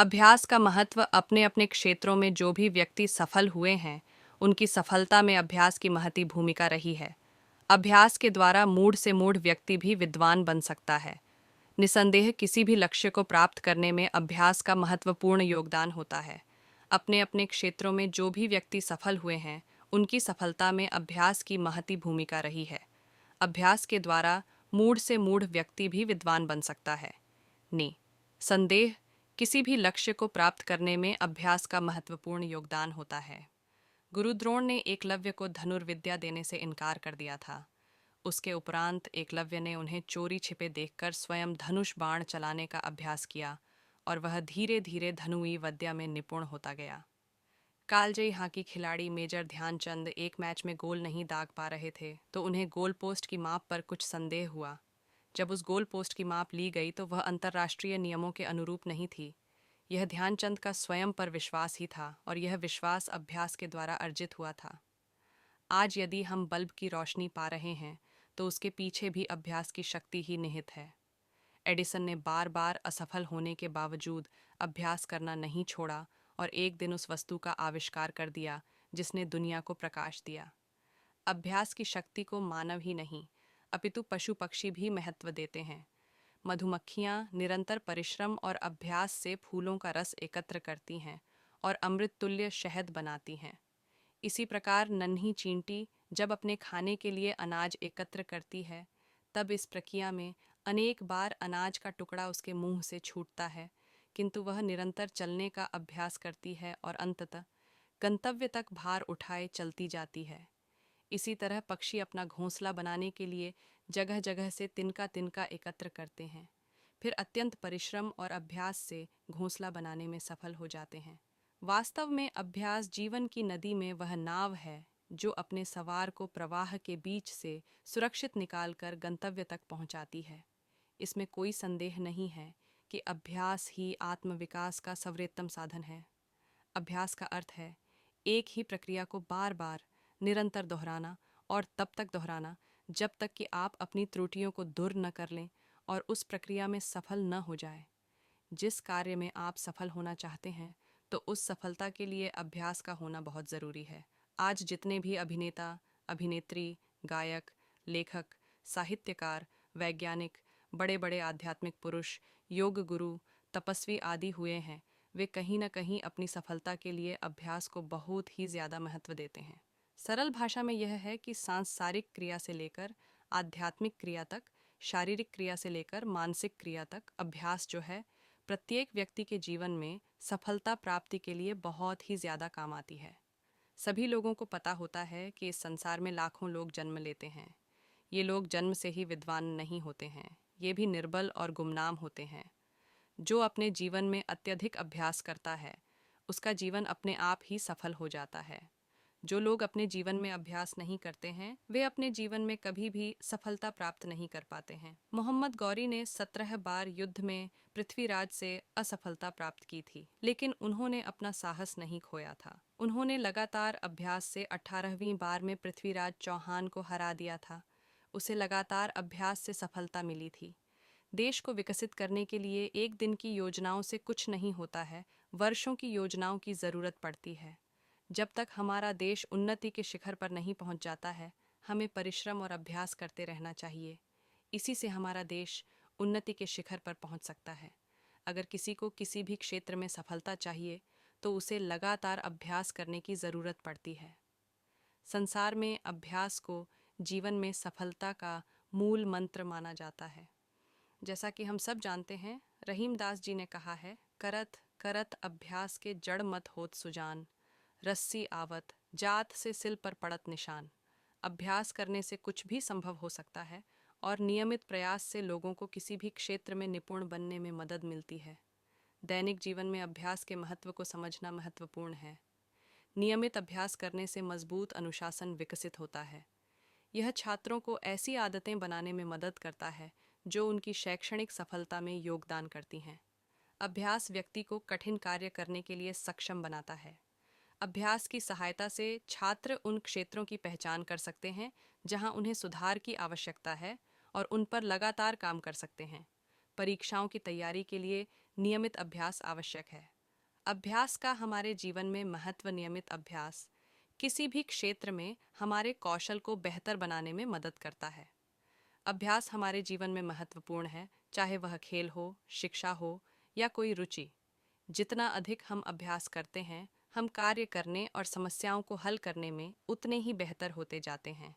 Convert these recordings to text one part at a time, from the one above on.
अभ्यास का महत्व अपने अपने क्षेत्रों में जो भी व्यक्ति सफल हुए हैं, उनकी सफलता में अभ्यास की महती भूमिका रही है। अभ्यास के द्वारा मूढ़ से मूढ़ व्यक्ति भी विद्वान बन सकता है। निसंदेह किसी भी लक्ष्य को प्राप्त करने में अभ्यास का महत्वपूर्ण योगदान होता है। अपने अपने क्षेत्रों में जो भी व्यक्ति सफल हुए हैं, उनकी सफलता में अभ्यास की महती भूमिका रही है। अभ्यास के द्वारा मूढ़ से मूढ़ व्यक्ति भी विद्वान बन सकता है। संदेह किसी भी लक्ष्य को प्राप्त करने में अभ्यास का महत्वपूर्ण योगदान होता है। गुरु द्रोण ने एकलव्य को धनुर्विद्या देने से इनकार कर दिया था। उसके उपरांत एकलव्य ने उन्हें चोरी छिपे देखकर स्वयं धनुष बाण चलाने का अभ्यास किया और वह धीरे धीरे धनुई विद्या में निपुण होता गया। कालजयी हॉकी खिलाड़ी मेजर ध्यानचंद एक मैच में गोल नहीं दाग पा रहे थे तो उन्हें गोल पोस्ट की माप पर कुछ संदेह हुआ। जब उस गोल पोस्ट की माप ली गई तो वह अंतर्राष्ट्रीय नियमों के अनुरूप नहीं थी। यह ध्यानचंद का स्वयं पर विश्वास ही था और यह विश्वास अभ्यास के द्वारा अर्जित हुआ था। आज यदि हम बल्ब की रोशनी पा रहे हैं तो उसके पीछे भी अभ्यास की शक्ति ही निहित है। एडिसन ने बार बार असफल होने के बावजूद अभ्यास करना नहीं छोड़ा और एक दिन उस वस्तु का आविष्कार कर दिया जिसने दुनिया को प्रकाश दिया। अभ्यास की शक्ति को मानव ही नहीं अपितु पशु पक्षी भी महत्व देते हैं। मधुमक्खियाँ निरंतर परिश्रम और अभ्यास से फूलों का रस एकत्र करती हैं और अमृत तुल्य शहद बनाती हैं। इसी प्रकार नन्ही चींटी जब अपने खाने के लिए अनाज एकत्र करती है, तब इस प्रक्रिया में अनेक बार अनाज का टुकड़ा उसके मुंह से छूटता है, किंतु वह निरंतर चलने का अभ्यास करती है और अंततः गंतव्य तक भार उठाए चलती जाती है। इसी तरह पक्षी अपना घोंसला बनाने के लिए जगह जगह से तिनका तिनका एकत्र करते हैं, फिर अत्यंत परिश्रम और अभ्यास से घोंसला बनाने में सफल हो जाते हैं। वास्तव में अभ्यास जीवन की नदी में वह नाव है जो अपने सवार को प्रवाह के बीच से सुरक्षित निकालकर गंतव्य तक पहुंचाती है। इसमें कोई संदेह नहीं है कि अभ्यास ही आत्मविकास का सर्वोत्तम साधन है। अभ्यास का अर्थ है एक ही प्रक्रिया को बार बार निरंतर दोहराना और तब तक दोहराना जब तक कि आप अपनी त्रुटियों को दूर न कर लें और उस प्रक्रिया में सफल न हो जाए। जिस कार्य में आप सफल होना चाहते हैं तो उस सफलता के लिए अभ्यास का होना बहुत ज़रूरी है। आज जितने भी अभिनेता, अभिनेत्री, गायक, लेखक, साहित्यकार, वैज्ञानिक, बड़े बड़े आध्यात्मिक पुरुष, योग गुरु, तपस्वी आदि हुए हैं, वे कहीं न कहीं अपनी सफलता के लिए अभ्यास को बहुत ही ज़्यादा महत्व देते हैं। सरल भाषा में यह है कि सांसारिक क्रिया से लेकर आध्यात्मिक क्रिया तक, शारीरिक क्रिया से लेकर मानसिक क्रिया तक अभ्यास जो है प्रत्येक व्यक्ति के जीवन में सफलता प्राप्ति के लिए बहुत ही ज़्यादा काम आती है। सभी लोगों को पता होता है कि इस संसार में लाखों लोग जन्म लेते हैं। ये लोग जन्म से ही विद्वान नहीं होते हैं, ये भी निर्बल और गुमनाम होते हैं। जो अपने जीवन में अत्यधिक अभ्यास करता है, उसका जीवन अपने आप ही सफल हो जाता है। जो लोग अपने जीवन में अभ्यास नहीं करते हैं, वे अपने जीवन में कभी भी सफलता प्राप्त नहीं कर पाते हैं। मोहम्मद गौरी ने 17 बार युद्ध में पृथ्वीराज से असफलता प्राप्त की थी, लेकिन उन्होंने अपना साहस नहीं खोया था। उन्होंने लगातार अभ्यास से 18वीं बार में पृथ्वीराज चौहान को हरा दिया था। उसे लगातार अभ्यास से सफलता मिली थी। देश को विकसित करने के लिए एक दिन की योजनाओं से कुछ नहीं होता है, वर्षों की योजनाओं की ज़रूरत पड़ती है। जब तक हमारा देश उन्नति के शिखर पर नहीं पहुंच जाता है, हमें परिश्रम और अभ्यास करते रहना चाहिए। इसी से हमारा देश उन्नति के शिखर पर पहुंच सकता है। अगर किसी को किसी भी क्षेत्र में सफलता चाहिए तो उसे लगातार अभ्यास करने की ज़रूरत पड़ती है। संसार में अभ्यास को जीवन में सफलता का मूल मंत्र माना जाता है। जैसा कि हम सब जानते हैं, रहीमदास जी ने कहा है, करत करत अभ्यास के जड़ मत होत सुजान, रस्सी आवत जात से सिल पर पड़त निशान। अभ्यास करने से कुछ भी संभव हो सकता है और नियमित प्रयास से लोगों को किसी भी क्षेत्र में निपुण बनने में मदद मिलती है। दैनिक जीवन में अभ्यास के महत्व को समझना महत्वपूर्ण है। नियमित अभ्यास करने से मजबूत अनुशासन विकसित होता है। यह छात्रों को ऐसी आदतें बनाने में मदद करता है जो उनकी शैक्षणिक सफलता में योगदान करती हैं। अभ्यास व्यक्ति को कठिन कार्य करने के लिए सक्षम बनाता है। अभ्यास की सहायता से छात्र उन क्षेत्रों की पहचान कर सकते हैं जहां उन्हें सुधार की आवश्यकता है और उन पर लगातार काम कर सकते हैं। परीक्षाओं की तैयारी के लिए नियमित अभ्यास आवश्यक है। अभ्यास का हमारे जीवन में महत्व। नियमित अभ्यास किसी भी क्षेत्र में हमारे कौशल को बेहतर बनाने में मदद करता है। अभ्यास हमारे जीवन में महत्वपूर्ण है, चाहे वह खेल हो, शिक्षा हो या कोई रुचि। जितना अधिक हम अभ्यास करते हैं, हम कार्य करने और समस्याओं को हल करने में उतने ही बेहतर होते जाते हैं।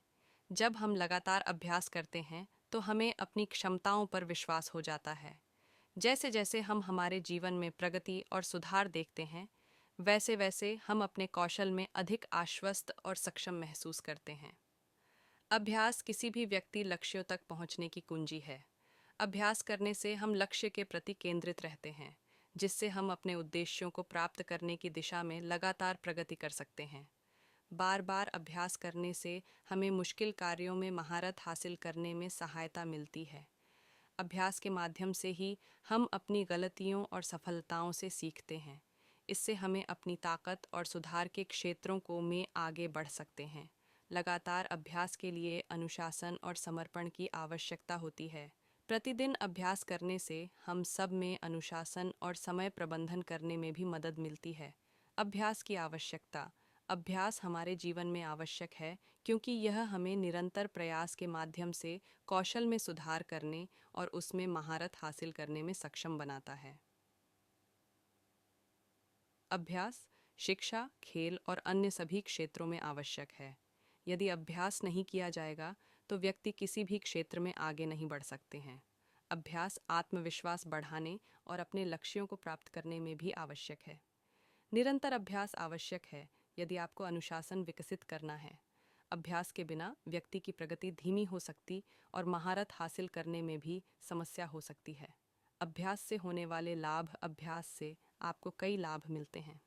जब हम लगातार अभ्यास करते हैं तो हमें अपनी क्षमताओं पर विश्वास हो जाता है। जैसे जैसे हम हमारे जीवन में प्रगति और सुधार देखते हैं, वैसे वैसे हम अपने कौशल में अधिक आश्वस्त और सक्षम महसूस करते हैं। अभ्यास किसी भी व्यक्ति लक्ष्यों तक पहुंचने की कुंजी है। अभ्यास करने से हम लक्ष्य के प्रति केंद्रित रहते हैं, जिससे हम अपने उद्देश्यों को प्राप्त करने की दिशा में लगातार प्रगति कर सकते हैं। बार बार अभ्यास करने से हमें मुश्किल कार्यों में महारत हासिल करने में सहायता मिलती है। अभ्यास के माध्यम से ही हम अपनी गलतियों और सफलताओं से सीखते हैं। इससे हमें अपनी ताकत और सुधार के क्षेत्रों को में आगे बढ़ सकते हैं। लगातार अभ्यास के लिए अनुशासन और समर्पण की आवश्यकता होती है। प्रतिदिन अभ्यास करने से हम सब में अनुशासन और समय प्रबंधन करने में भी मदद मिलती है। अभ्यास की आवश्यकता। अभ्यास हमारे जीवन में आवश्यक है क्योंकि यह हमें निरंतर प्रयास के माध्यम से कौशल में सुधार करने और उसमें महारत हासिल करने में सक्षम बनाता है। अभ्यास शिक्षा, खेल और अन्य सभी क्षेत्रों में आवश्यक है। यदि अभ्यास नहीं किया जाएगा तो व्यक्ति किसी भी क्षेत्र में आगे नहीं बढ़ सकते हैं। अभ्यास आत्मविश्वास बढ़ाने और अपने लक्ष्यों को प्राप्त करने में भी आवश्यक है। निरंतर अभ्यास आवश्यक है यदि आपको अनुशासन विकसित करना है। अभ्यास के बिना व्यक्ति की प्रगति धीमी हो सकती और महारत हासिल करने में भी समस्या हो सकती है। अभ्यास से होने वाले लाभ। अभ्यास से आपको कई लाभ मिलते हैं।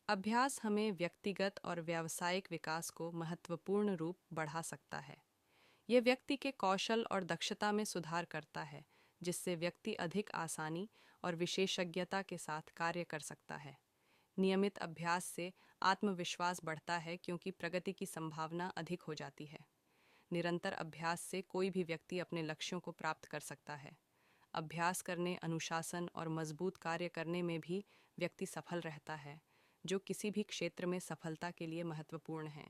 अभ्यास हमें व्यक्तिगत और व्यावसायिक विकास को महत्वपूर्ण रूप बढ़ा सकता है। यह व्यक्ति के कौशल और दक्षता में सुधार करता है, जिससे व्यक्ति अधिक आसानी और विशेषज्ञता के साथ कार्य कर सकता है। नियमित अभ्यास से आत्मविश्वास बढ़ता है क्योंकि प्रगति की संभावना अधिक हो जाती है। निरंतर अभ्यास से कोई भी व्यक्ति अपने लक्ष्यों को प्राप्त कर सकता है। अभ्यास करने, अनुशासन और मजबूत कार्य करने में भी व्यक्ति सफल रहता है, जो किसी भी क्षेत्र में सफलता के लिए महत्वपूर्ण है।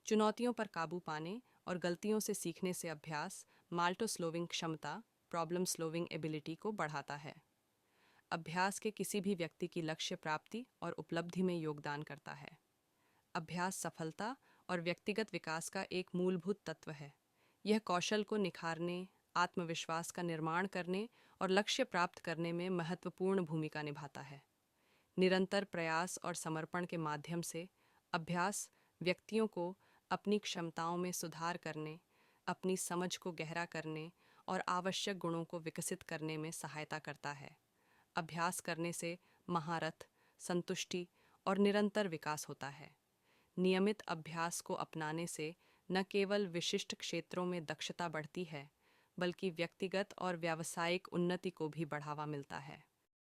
चुनौतियों पर काबू पाने और गलतियों से सीखने से अभ्यास माल्टो स्लोविंग क्षमता, प्रॉब्लम स्लोविंग एबिलिटी को बढ़ाता है। अभ्यास के किसी भी व्यक्ति की लक्ष्य प्राप्ति और उपलब्धि में योगदान करता है। अभ्यास सफलता और व्यक्तिगत विकास का एक मूलभूत तत्व है। यह कौशल को निखारने, आत्मविश्वास का निर्माण करने और लक्ष्य प्राप्त करने में महत्वपूर्ण भूमिका निभाता है। निरंतर प्रयास और समर्पण के माध्यम से अभ्यास व्यक्तियों को अपनी क्षमताओं में सुधार करने, अपनी समझ को गहरा करने और आवश्यक गुणों को विकसित करने में सहायता करता है। अभ्यास करने से महारत, संतुष्टि और निरंतर विकास होता है। नियमित अभ्यास को अपनाने से न केवल विशिष्ट क्षेत्रों में दक्षता बढ़ती है, बल्कि व्यक्तिगत और व्यावसायिक उन्नति को भी बढ़ावा मिलता है।